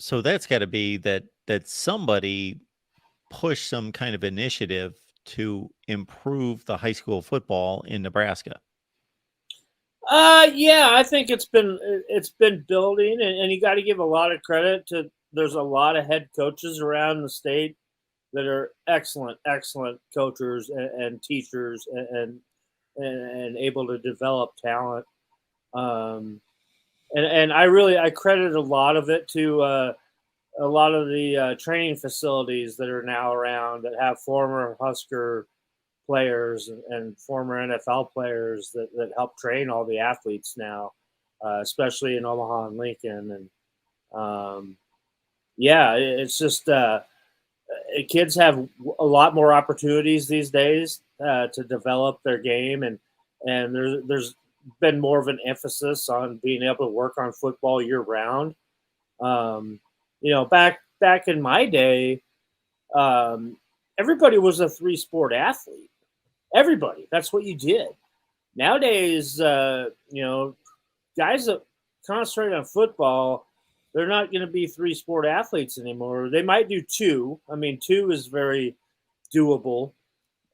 So that's got to be that somebody push some kind of initiative to improve the high school football in Nebraska. Yeah, I think it's been building, and you got to give a lot of credit to. There's a lot of head coaches around the state that are excellent coaches and teachers and able to develop talent. Um, and I credit a lot of it to a lot of the training facilities that are now around that have former Husker players and former NFL players that help train all the athletes now, especially in Omaha and Lincoln. And yeah, it's just kids have a lot more opportunities these days to develop their game, and there's been more of an emphasis on being able to work on football year round. Um, back in my day, um, everybody was a three-sport athlete. Everybody, that's what you did. Nowadays, guys that concentrate on football, they're not going to be three-sport athletes anymore. They might do two. I mean, two is very doable.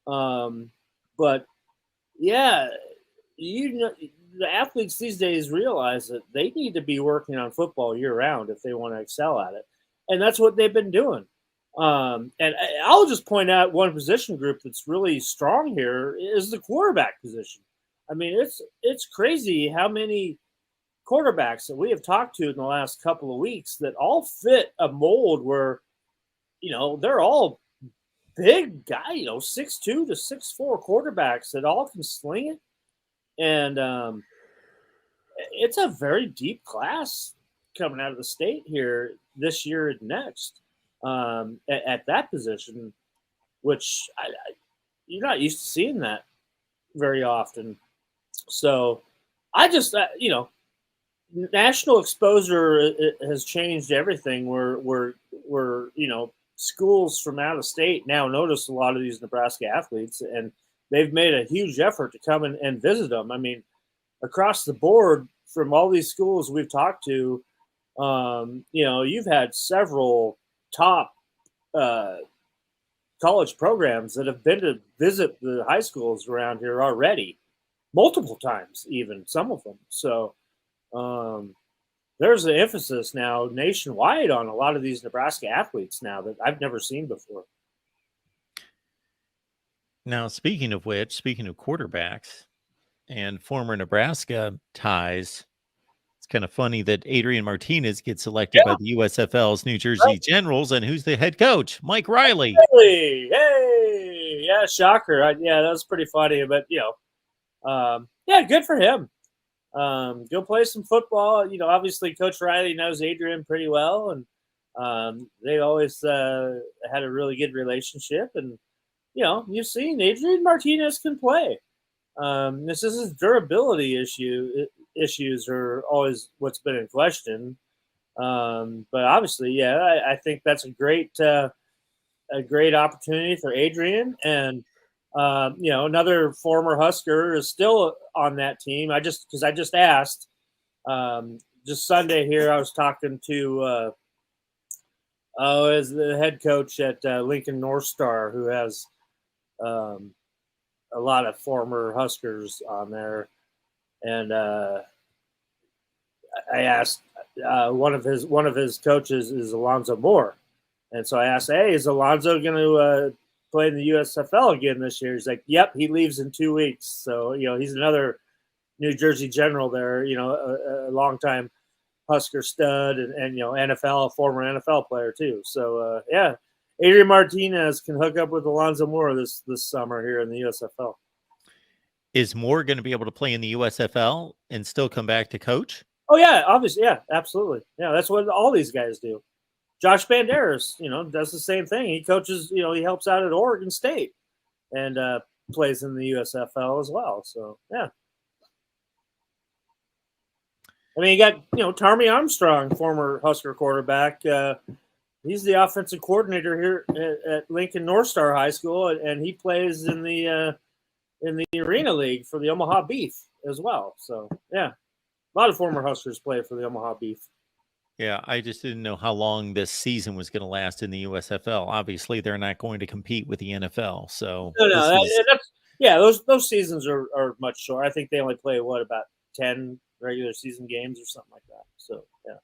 Um, but yeah, the athletes these days realize that they need to be working on football year round if they want to excel at it, and that's what they've been doing. And I'll just point out one position group that's really strong here is the quarterback position. I mean, it's crazy how many quarterbacks that we have talked to in the last couple of weeks that all fit a mold where, they're all big guy, 6'2" to 6'4" quarterbacks that all can sling it. And it's a very deep class coming out of the state here this year and next at that position, which you're not used to seeing that very often. So I just, national exposure has changed everything. Where schools from out of state now notice a lot of these Nebraska athletes, and they've made a huge effort to come and visit them. I mean, across the board from all these schools we've talked to, you've had several top college programs that have been to visit the high schools around here already, multiple times, even some of them. So there's an emphasis now nationwide on a lot of these Nebraska athletes now that I've never seen before. Now, speaking of quarterbacks and former Nebraska ties, it's kind of funny that Adrian Martinez gets selected by the USFL's New Jersey Generals, and who's the head coach? Mike Riley. Hey, yeah, shocker. Yeah, that was pretty funny, but yeah, good for him. Go play some football. Obviously, Coach Riley knows Adrian pretty well, and they always had a really good relationship. And you've seen Adrian Martinez can play. This is his durability issues are always what's been in question. But obviously, yeah, I think that's a great opportunity for Adrian. And another former Husker is still on that team. I just asked just Sunday here. I was talking to as the head coach at Lincoln North Star, who has a lot of former Huskers on there, and I asked one of his coaches is Alonzo Moore, and so I asked, "Hey, is Alonzo going to play in the USFL again this year?" He's like, "Yep, he leaves in 2 weeks." So he's another New Jersey General there. A longtime Husker stud and NFL former NFL player too. So yeah. Adrian Martinez can hook up with Alonzo Moore this summer here in the USFL. Is Moore going to be able to play in the USFL and still come back to coach? Oh yeah, obviously, yeah, absolutely, yeah. That's what all these guys do. Josh Banderas, does the same thing. He coaches, he helps out at Oregon State and plays in the USFL as well. So yeah. I mean, you got Tarmy Armstrong, former Husker quarterback. He's the offensive coordinator here at Lincoln North Star High School, and he plays in the Arena League for the Omaha Beef as well. So yeah, a lot of former Huskers play for the Omaha Beef. Yeah, I just didn't know how long this season was going to last in the USFL. Obviously, they're not going to compete with the NFL. So No, this is that's yeah. Those seasons are much shorter. I think they only play what about 10 regular season games or something like that. So yeah.